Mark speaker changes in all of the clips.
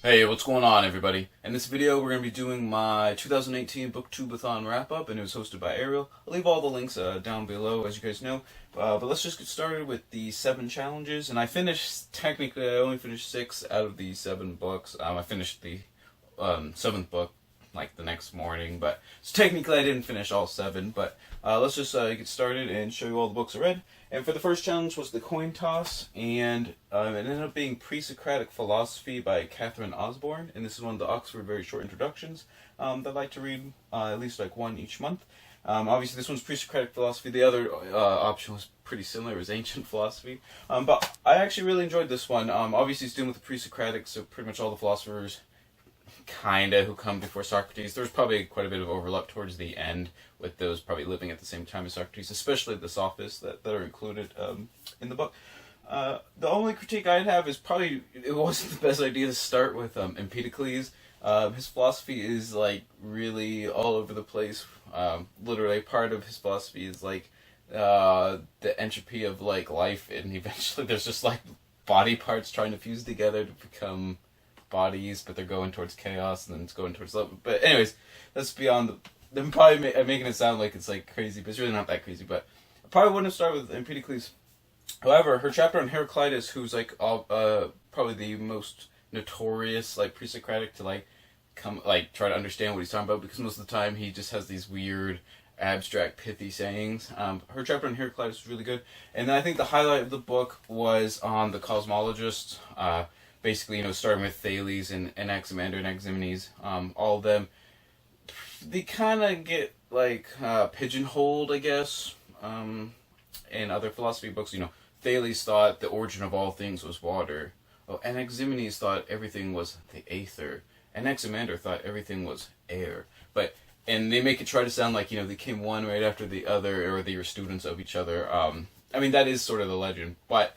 Speaker 1: Hey, what's going on, everybody? In this video, we're going to be doing my 2018 Booktubeathon wrap-up, and it was hosted by Ariel. I'll leave all the links down below, as you guys know. But let's just get started with the 7 challenges. And technically, I only finished 6 out of the 7 books. I finished the 7th book, like, the next morning. But so technically, I didn't finish all 7. But let's just get started and show you all the books I read. And for the first challenge was the coin toss, and it ended up being Pre-Socratic Philosophy by Catherine Osborne, and this is one of the Oxford Very Short Introductions that I like to read at least like one each month. Obviously, this one's Pre-Socratic Philosophy. The other option was pretty similar. It was Ancient Philosophy. But I actually really enjoyed this one. Obviously, it's dealing with the Pre-Socratic, so pretty much all the philosophers kinda who come before Socrates. There's probably quite a bit of overlap towards the end with those probably living at the same time as Socrates, especially the sophists that are included in the book. The only critique I'd have is probably it wasn't the best idea to start with Empedocles. His philosophy is like really all over the place. Literally, part of his philosophy is like the entropy of like life, and eventually there's just like body parts trying to fuse together to become bodies, but they're going towards chaos, and then it's going towards love. But anyways, that's beyond the. They're probably making it sound like it's like crazy, but it's really not that crazy. But I probably wouldn't have started with Empedocles. However, her chapter on Heraclitus, who's like probably the most notorious like pre-Socratic to like come like try to understand what he's talking about, because most of the time he just has these weird abstract pithy sayings. Her chapter on Heraclitus is really good, and then I think the highlight of the book was on the cosmologists. Basically, starting with Thales and Anaximander and Anaximenes, all of them, they kind of get like pigeonholed, I guess, in other philosophy books. Thales thought the origin of all things was water. Oh, Anaximenes thought everything was the aether. Anaximander thought everything was air. And they make it try to sound like they came one right after the other, or they were students of each other. I mean, that is sort of the legend, but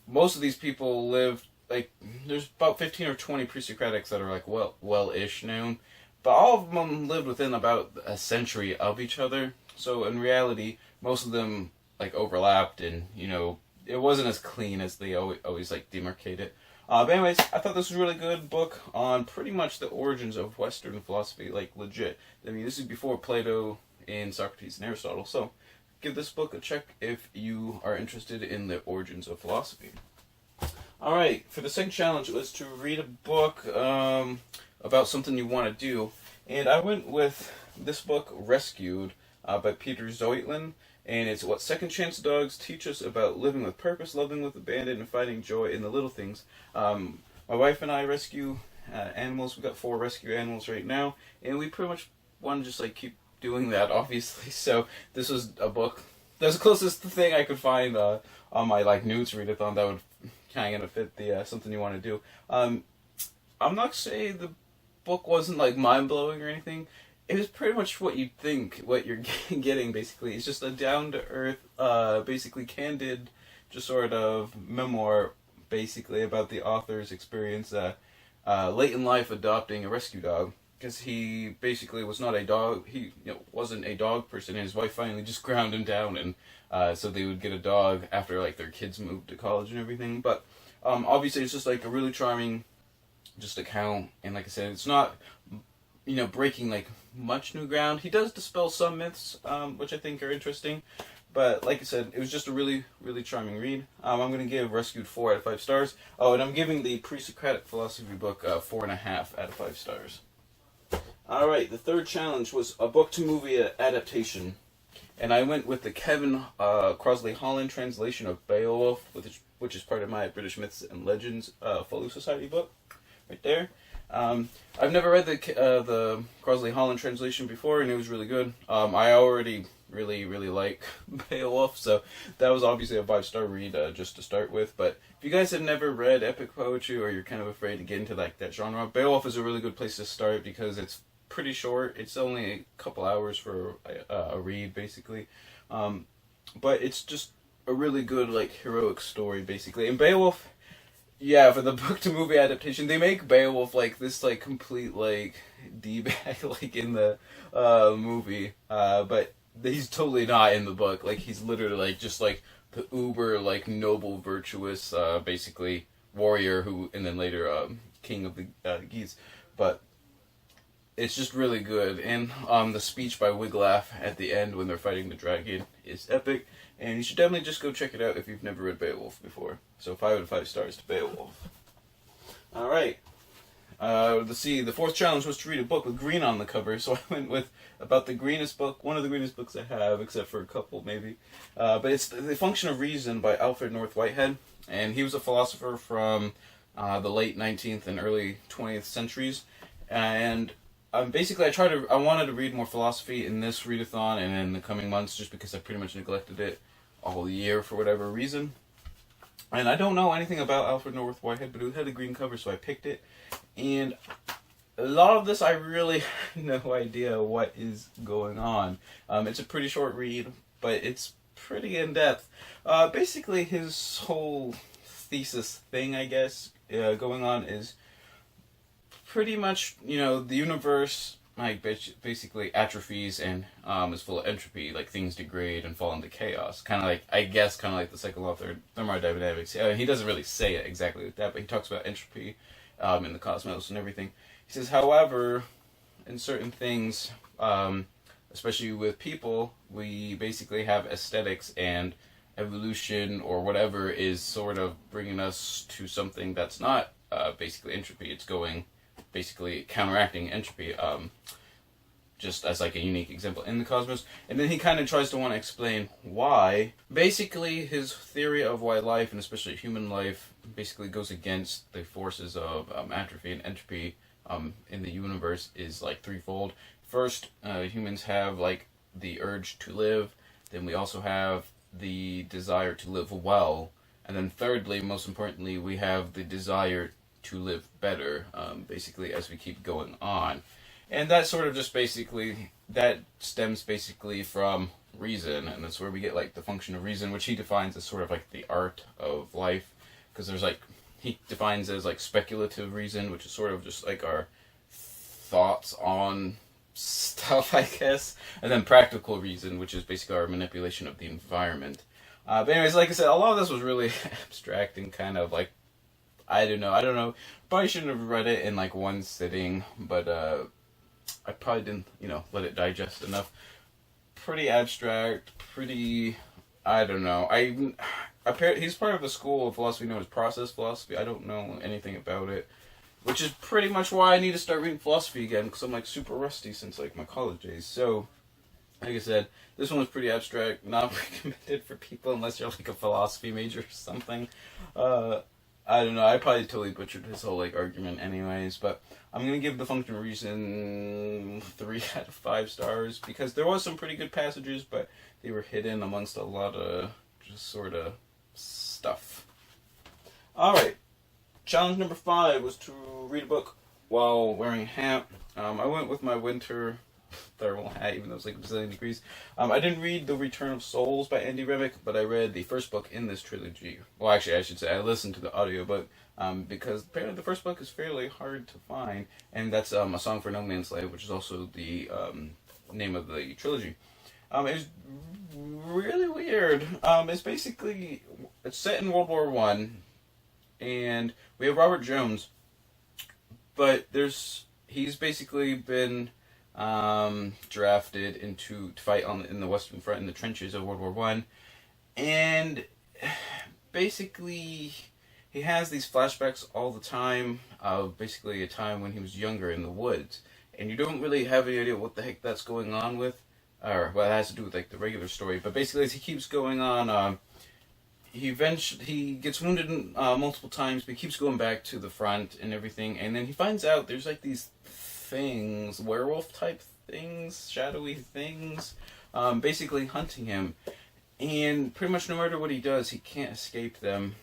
Speaker 1: most of these people lived. Like, there's about 15 or 20 pre-Socratics that are like well-ish known, but all of them lived within about a century of each other. So in reality, most of them like overlapped, and it wasn't as clean as they always like demarcate it. But anyways, I thought this was a really good book on pretty much the origins of Western philosophy, like legit. I mean, this is before Plato and Socrates and Aristotle, so give this book a check if you are interested in the origins of philosophy. Alright, for the second challenge was to read a book about something you want to do. And I went with this book, Rescued, by Peter Zoitlin. And it's What Second Chance Dogs Teach Us About Living with Purpose, Loving with Abandon, and Finding Joy in the Little Things. My wife and I rescue animals. We've got 4 rescue animals right now. And we pretty much want to just like keep doing that, obviously. So this was a book. That's the closest thing I could find on my like nudes readathon that would kind of fit the something you want to do. I'm not saying the book wasn't like mind blowing or anything. It was pretty much what you'd think, what you're getting basically. It's just a down to earth, basically candid, just sort of memoir, basically about the author's experience late in life adopting a rescue dog. Because he basically was not a dog, he wasn't a dog person, and his wife finally just ground him down, and so they would get a dog after like their kids moved to college and everything. But obviously it's just like a really charming just account, and like I said, it's not breaking like much new ground. He does dispel some myths, which I think are interesting, but like I said, it was just a really, really charming read. I'm going to give Rescued 4 out of 5 stars. Oh, and I'm giving the Pre-Socratic Philosophy book 4.5 out of 5 stars. Alright, the third challenge was a book-to-movie adaptation. And I went with the Kevin Crosley-Holland translation of Beowulf, which is part of my British Myths and Legends Folio Society book, right there. I've never read the Crosley-Holland translation before, and it was really good. I already really, really like Beowulf, so that was obviously a 5-star read just to start with. But if you guys have never read epic poetry, or you're kind of afraid to get into like that genre, Beowulf is a really good place to start because it's pretty short. It's only a couple hours for a read, basically. But it's just a really good like heroic story, basically. And Beowulf, yeah, for the book to movie adaptation, they make Beowulf like this like complete like d-bag like in the movie, but he's totally not in the book. Like he's literally like just like the uber like noble virtuous basically warrior who and then later king of the geese, but it's just really good. And the speech by Wiglaf at the end when they're fighting the dragon is epic, and you should definitely just go check it out if you've never read Beowulf before. So 5 out of 5 stars to Beowulf. All right. Let's see. The fourth challenge was to read a book with green on the cover, so I went with about the greenest book, one of the greenest books I have, except for a couple maybe. But it's The Function of Reason by Alfred North Whitehead, and he was a philosopher from the late 19th and early 20th centuries. And basically, I wanted to read more philosophy in this readathon and in the coming months, just because I pretty much neglected it all year for whatever reason. And I don't know anything about Alfred North Whitehead, but it had a green cover, so I picked it. And a lot of this, I really have no idea what is going on. It's a pretty short read, but it's pretty in-depth. Basically, his whole thesis thing, I guess, going on is pretty much, the universe basically atrophies and is full of entropy, like things degrade and fall into chaos. Kind of like the cycle of thermodynamics. He doesn't really say it exactly like that, but he talks about entropy in the cosmos and everything. He says, however, in certain things, especially with people, we basically have aesthetics, and evolution or whatever is sort of bringing us to something that's not basically entropy. It's going basically counteracting entropy, just as like a unique example in the cosmos. And then he kind of tries to want to explain why. Basically, his theory of why life, and especially human life, basically goes against the forces of atrophy and entropy in the universe is like threefold. First, humans have like the urge to live. Then we also have the desire to live well. And then thirdly, most importantly, we have the desire to live better, basically, as we keep going on. And that sort of just basically, that stems basically from reason, and that's where we get like the function of reason, which he defines as sort of like the art of life, because there's like, he defines as like speculative reason, which is sort of just like our thoughts on stuff, I guess, and then practical reason, which is basically our manipulation of the environment. But anyways, like I said, a lot of this was really abstract and kind of like, I don't know. Probably shouldn't have read it in like one sitting, but I probably didn't, let it digest enough. Pretty abstract, I don't know. He's part of a school of philosophy known as process philosophy. I don't know anything about it, which is pretty much why I need to start reading philosophy again, because I'm like super rusty since like my college days. So, like I said, this one was pretty abstract, not recommended for people unless you're like a philosophy major or something. I don't know, I probably totally butchered his whole like argument anyways, but I'm gonna give The Function of Reason 3 out of 5 stars, because there was some pretty good passages, but they were hidden amongst a lot of just sort of stuff. Alright, challenge number 5 was to read a book while wearing a hat. I went with my winter thermal hat, even though it's like a bazillion degrees. I didn't read The Return of Souls by Andy Remick, but I read the first book in this trilogy. Well, actually, I should say I listened to the audiobook, because apparently the first book is fairly hard to find, and that's A Song for No Man's Land, which is also the name of the trilogy. It's really weird. It's set in World War One, and we have Robert Jones, but he's basically been drafted to fight in the Western Front in the trenches of World War One, and basically he has these flashbacks all the time of basically a time when he was younger in the woods, and you don't really have any idea what the heck that's going on with, or what it has to do with like the regular story. But basically, as he keeps going on, he gets wounded multiple times, but he keeps going back to the front and everything, and then he finds out there's like these things, werewolf type things, shadowy things, basically hunting him, and pretty much no matter what he does, he can't escape them.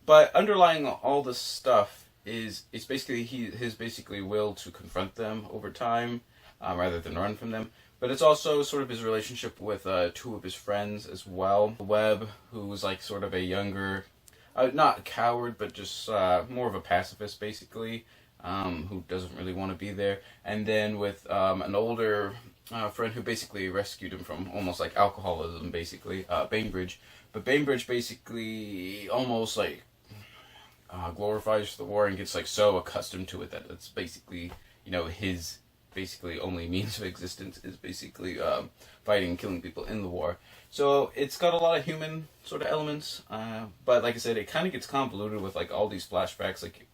Speaker 1: But underlying all this stuff is basically his will to confront them over time, rather than run from them. But it's also sort of his relationship with 2 of his friends as well. Webb, who was like sort of a younger, not a coward, but just more of a pacifist, basically, who doesn't really want to be there. And then with an older friend who basically rescued him from almost like alcoholism, basically, Bainbridge. But Bainbridge basically almost like, glorifies the war and gets like so accustomed to it that it's basically, his basically only means of existence is basically fighting and killing people in the war. So it's got a lot of human sort of elements, but like I said, it kind of gets convoluted with like all these flashbacks. Like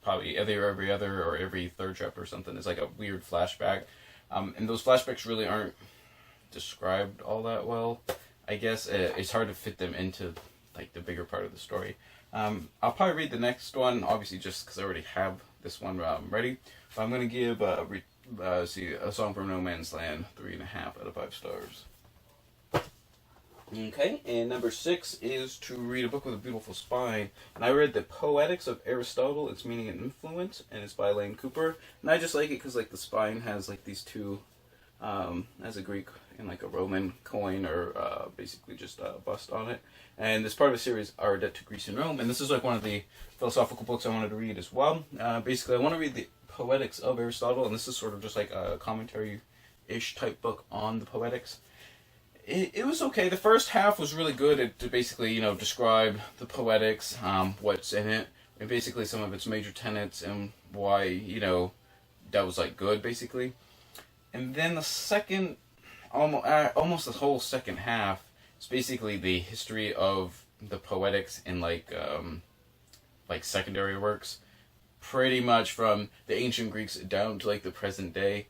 Speaker 1: probably every other or every third chapter or something is like a weird flashback, and those flashbacks really aren't described all that well. I guess it's hard to fit them into like the bigger part of the story. I'll probably read the next one, obviously, just because I already have this one ready. But I'm gonna give A Song from No Man's Land 3.5 out of 5 stars. Okay, and number 6 is To Read a Book with a Beautiful Spine. And I read The Poetics of Aristotle, Its Meaning and Influence, and it's by Lane Cooper. And I just like it because like the spine has like these two, as a Greek and like a Roman coin or basically just a bust on it. And this part of a series, Our Debt to Greece and Rome. And this is like one of the philosophical books I wanted to read as well. Basically, I want to read The Poetics of Aristotle, and this is sort of just like a commentary-ish type book on the Poetics. It was okay. The first half was really good to basically, describe the Poetics, what's in it, and basically some of its major tenets and why, that was like good, basically. And then the second, almost the whole second half, is basically the history of the Poetics in like secondary works, pretty much from the ancient Greeks down to like the present day.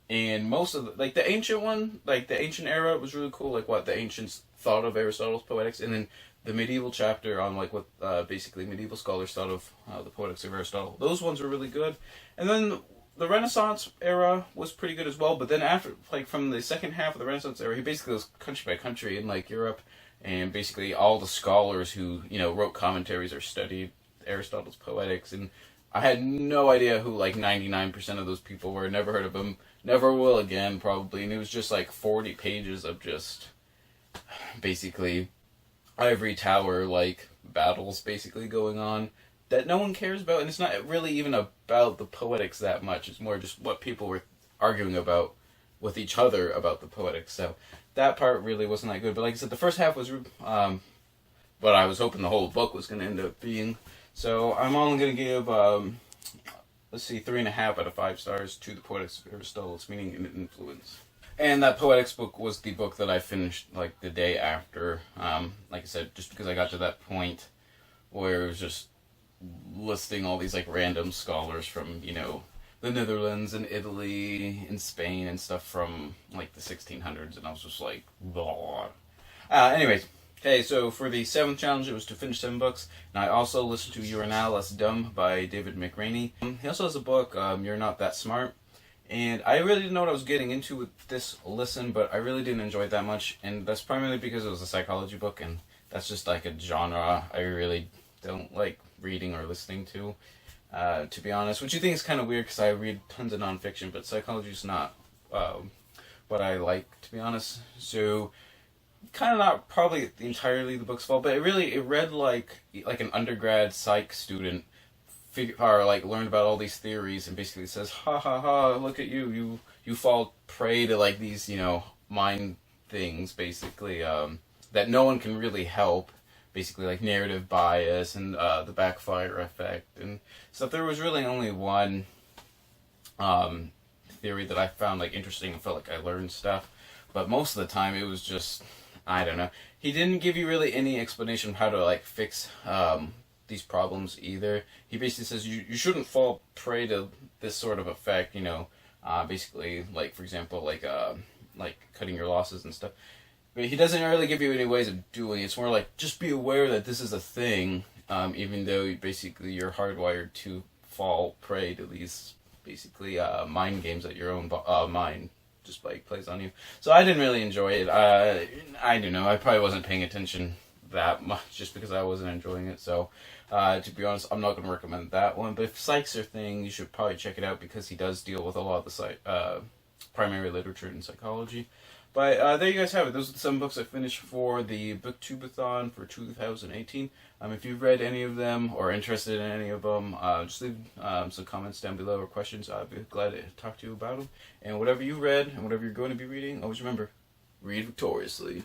Speaker 1: And most of the ancient one, like the ancient era was really cool, like what the ancients thought of Aristotle's Poetics, and then the medieval chapter on like what basically medieval scholars thought of the Poetics of Aristotle. Those ones were really good. And then the Renaissance era was pretty good as well, but then after, like from the second half of the Renaissance era, he basically goes country by country in like Europe, and basically all the scholars who, wrote commentaries or studied Aristotle's Poetics, and I had no idea who like 99% of those people were. Never heard of them. Never will again, probably. And it was just like 40 pages of just basically ivory tower like battles basically going on that no one cares about. And it's not really even about the Poetics that much. It's more just what people were arguing about with each other about the Poetics. So that part really wasn't that good. But like I said, the first half was what I was hoping the whole book was going to end up being. So I'm only going to give, 3.5 out of 5 stars to The Poetics of Aristotle, Its Meaning and Influence. And that Poetics book was the book that I finished like the day after. Like I said, just because I got to that point where it was just listing all these like random scholars from, the Netherlands and Italy and Spain and stuff from like the 1600s, and I was just like, blah. Anyways. Okay, so for the 7th challenge, it was to finish 7 books, and I also listened to You Are Now Less Dumb by David McRaney. He also has a book, You're Not That Smart, and I really didn't know what I was getting into with this listen, but I really didn't enjoy it that much, and that's primarily because it was a psychology book, and that's just like a genre I really don't like reading or listening to be honest, which you think is kind of weird because I read tons of nonfiction, but psychology is not what I like, to be honest. So kind of not probably entirely the book's fault, but it read like an undergrad psych student or like learned about all these theories and basically says, ha ha ha, look at you fall prey to like these, mind things basically, that no one can really help, basically like narrative bias and the backfire effect and stuff. There was really only one theory that I found like interesting and felt like I learned stuff, but most of the time it was just, I don't know. He didn't give you really any explanation of how to like fix these problems either. He basically says you shouldn't fall prey to this sort of effect, basically like, for example, like cutting your losses and stuff. But he doesn't really give you any ways of doing it. It's more like just be aware that this is a thing, even though basically you're hardwired to fall prey to these basically mind games that your own mind just like plays on you. So I didn't really enjoy it. I don't know. I probably wasn't paying attention that much just because I wasn't enjoying it. So to be honest, I'm not going to recommend that one. But if psych's your thing, you should probably check it out because he does deal with a lot of the primary literature in psychology. But there you guys have it. Those are the 7 books I finished for the Booktubeathon for 2018. If you've read any of them or interested in any of them, just leave some comments down below or questions. I'd be glad to talk to you about them. And whatever you read and whatever you're going to be reading, always remember, read victoriously.